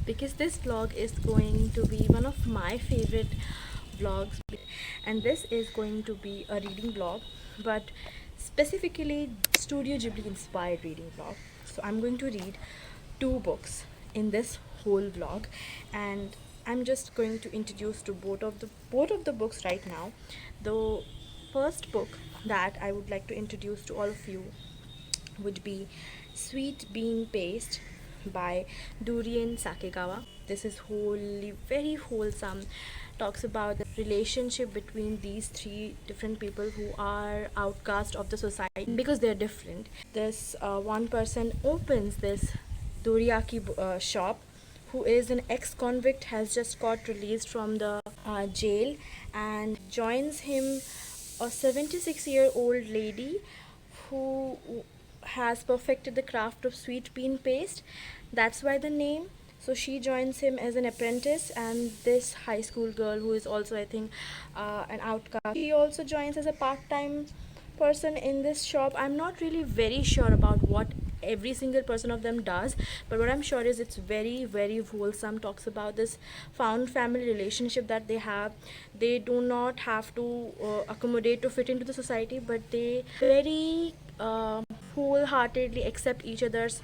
because this vlog is going to be one of my favorite vlogs, and this is going to be a reading vlog, but specifically Studio Ghibli inspired reading vlog. So I'm going to read two books in this whole vlog, and I'm just going to introduce to both of the books right now. The first book that I would like to introduce to all of you would be Sweet Bean Paste by Durian Sakegawa. This is wholly very wholesome. Talks about the relationship between these three different people who are outcast of the society because they're different. This one person opens this doriyaki shop, who is an ex-convict, has just got released from the jail, and joins him a 76-year-old lady who has perfected the craft of sweet bean paste. That's why the name. So she joins him as an apprentice, and this high school girl, who is also, I think, an outcast, she also joins as a part-time person in this shop. I'm not really very sure about what every single person of them does, but what I'm sure is it's very, very wholesome. Talks about this found family relationship that they have. They do not have to accommodate to fit into the society, but they very wholeheartedly accept each other's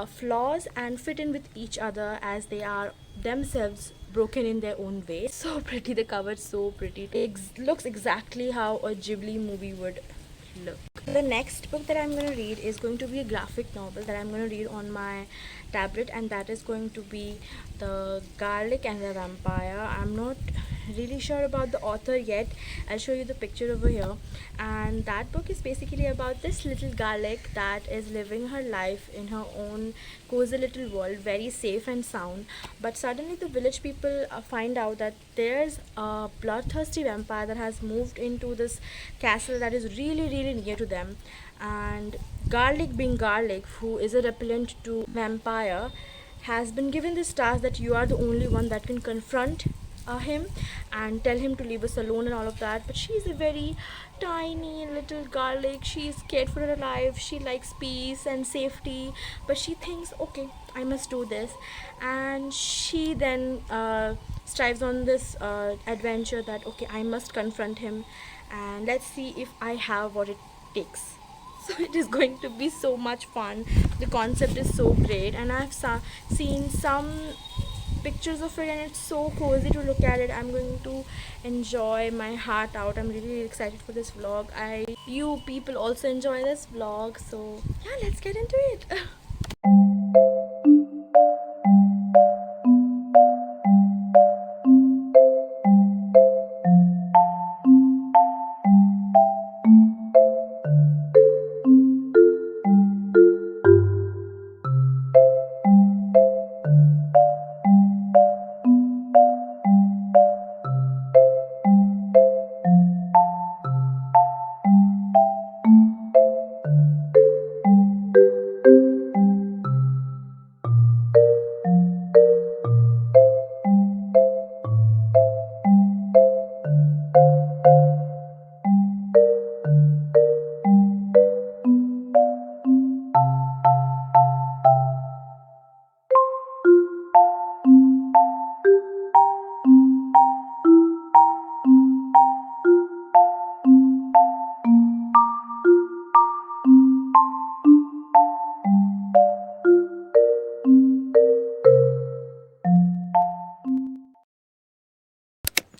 flaws and fit in with each other as they are themselves broken in their own way. So pretty, the cover is so pretty. It looks exactly how a Ghibli movie would look. The next book that I'm going to read is going to be a graphic novel that I'm going to read on my tablet, and that is going to be The Garlic and the Vampire. I'm not really sure about the author yet. I'll show you the picture over here. And that book is basically about this little garlic that is living her life in her own cozy little world, very safe and sound. But suddenly the village people find out that there's a bloodthirsty vampire that has moved into this castle that is really, really near to them. And Garlic, being Garlic, who is a repellent to vampire, has been given this task that you are the only one that can confront him and tell him to leave us alone and all of that. But she's a very tiny little garlic. She's scared for her life. She likes peace and safety, but she thinks, okay, I must do this. And she then strives on this adventure that, okay, I must confront him, and let's see if I have what it takes. So it is going to be so much fun. The concept is so great, and I've seen some pictures of it, and it's so cozy to look at it. I'm going to enjoy my heart out. I'm really, really excited for this vlog. I you people also enjoy this vlog, so yeah, let's get into it.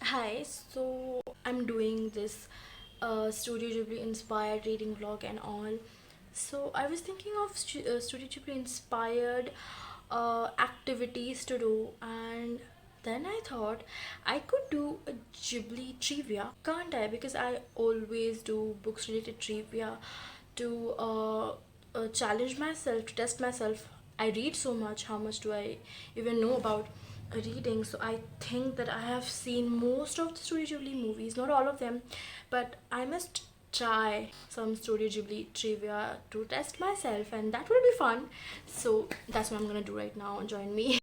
Hi, so I'm doing this Studio Ghibli inspired reading vlog and all. So I was thinking of Studio Ghibli inspired activities to do, and then I thought I could do a Ghibli trivia, can't I? Because I always do books related trivia to challenge myself, to test myself. I read so much, how much do I even know about reading? So I think that I have seen most of the Studio Ghibli movies, not all of them, but I must try some Studio Ghibli trivia to test myself, and that will be fun. So that's what I'm gonna do right now. Join me.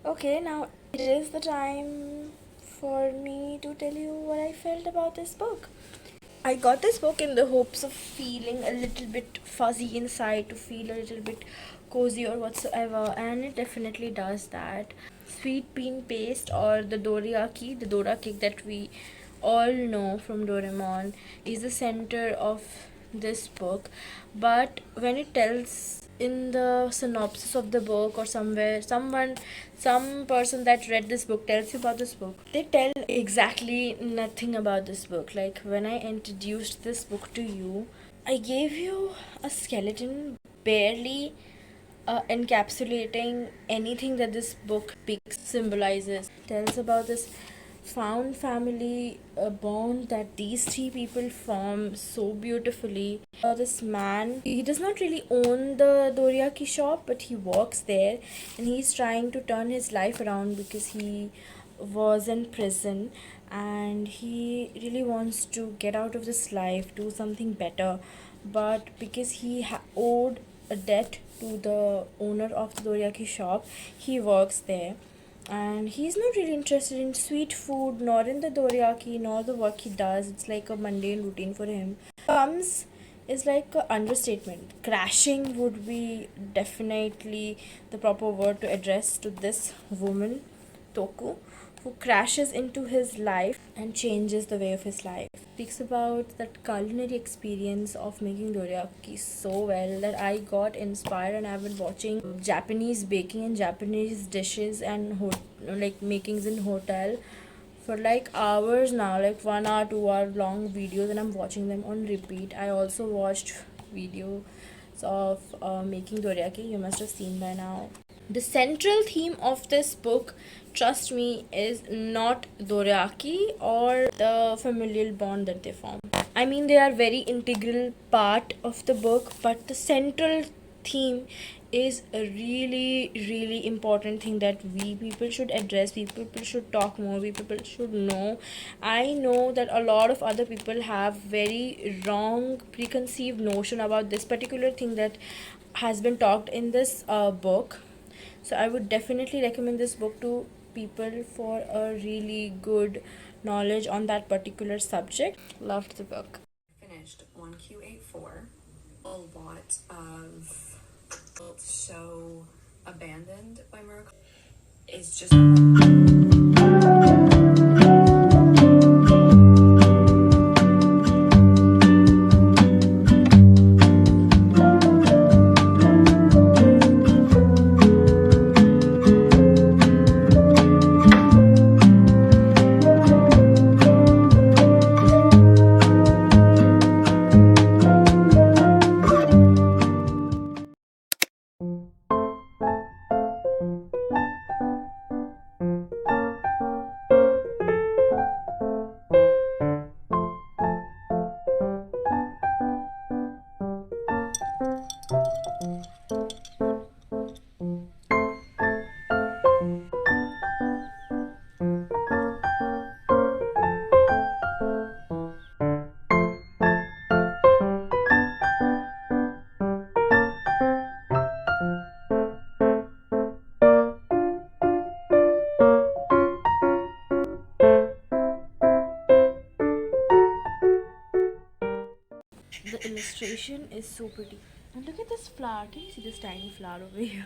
Okay, now it is the time for me to tell you what I felt about this book. I got this book in the hopes of feeling a little bit fuzzy inside, to feel a little bit cozy or whatsoever, and it definitely does that. Sweet bean paste, or the dorayaki, the dora cake that we all know from Doraemon, is the center of this book. But when it tells in the synopsis of the book, or somewhere, some person that read this book tells you about this book, they tell exactly nothing about this book. Like, when I introduced this book to you, I gave you a skeleton, barely encapsulating anything that this book symbolizes. Tells about this found family bond that these three people form so beautifully. This man, he does not really own the dorayaki shop, but he works there, and he's trying to turn his life around because he was in prison, and he really wants to get out of this life, do something better. But because he owed a debt to the owner of the dorayaki shop, he works there, and he's not really interested in sweet food, nor in the dorayaki, nor the work he does. It's like a mundane routine for him. Comes is like a understatement. Crashing would be definitely the proper word to address to this woman, Toku, who crashes into his life and changes the way of his life. Speaks about that culinary experience of making dorayaki so well that I got inspired, and I've been watching Japanese baking and Japanese dishes and like makings in hotel for like hours now, like 1 hour, 2 hour long videos, and I'm watching them on repeat. I also watched videos of making dorayaki. You must have seen by now. The central theme of this book, trust me, is not dorayaki or the familial bond that they form. I mean, they are very integral part of the book, but the central theme is a really, really important thing that we people should address. We people should talk more. We people should know. I know that a lot of other people have very wrong preconceived notion about this particular thing that has been talked in this book. So I would definitely recommend this book to people for a really good knowledge on that particular subject. Loved the book. Finished 1Q84. A lot of so abandoned by Murakami. It's just The illustration is so pretty. And look at this flower. Can you see this tiny flower over here?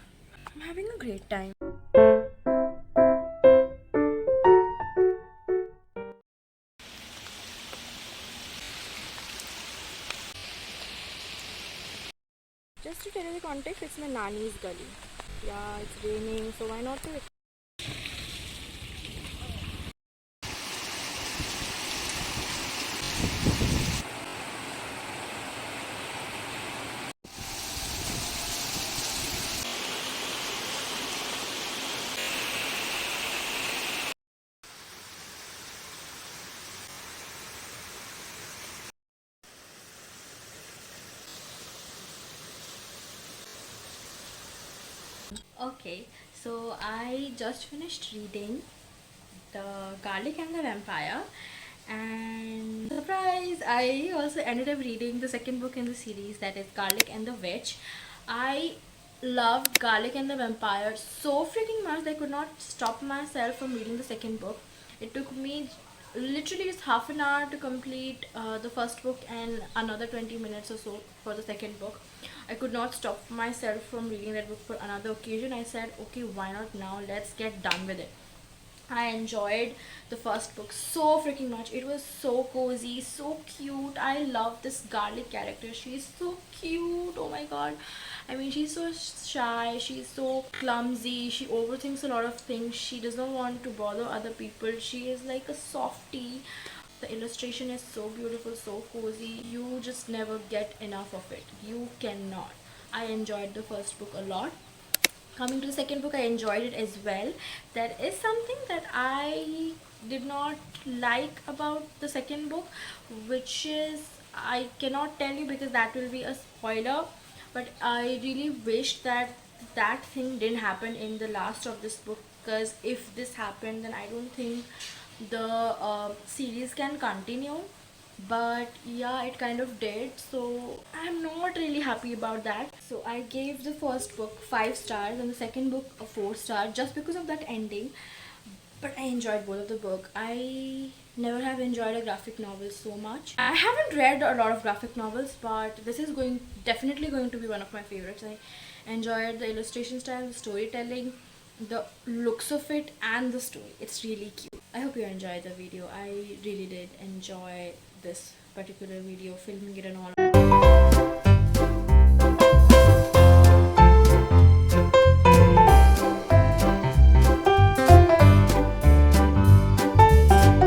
I'm having a great time. Just to tell you the context, it's my nanny's gully. Yeah, it's raining, so why not do it? Okay, so I just finished reading The Garlic and the Vampire, and surprise, I also ended up reading the second book in the series, that is Garlic and the Witch. I loved Garlic and the Vampire so freaking much that I could not stop myself from reading the second book. It took me literally just half an hour to complete the first book and another 20 minutes or so for the second book. I could not stop myself from reading that book for another occasion. I said, okay, why not now? Let's get done with it. I enjoyed the first book so freaking much. It was so cozy, so cute. I love this Garlic character. She's so cute. Oh my god. I mean, she's so shy. She's so clumsy. She overthinks a lot of things. She does not want to bother other people. She is like a softie. The illustration is so beautiful, so cozy. You just never get enough of it. You cannot. I enjoyed the first book a lot. Coming to the second book, I enjoyed it as well. There is something that I did not like about the second book, which is, I cannot tell you because that will be a spoiler, but I really wish that that thing didn't happen in the last of this book, because if this happened, then I don't think the series can continue. But yeah, it kind of did, so I'm not really happy about that. So I gave the first book 5 stars and the second book a 4 star just because of that ending. But I enjoyed both of the book. I never have enjoyed a graphic novel so much. I haven't read a lot of graphic novels, but this is definitely going to be one of my favorites. I enjoyed the illustration style, the storytelling, the looks of it, and the story. It's really cute. I hope you enjoyed the video. I really did enjoy this particular video, filming it and all.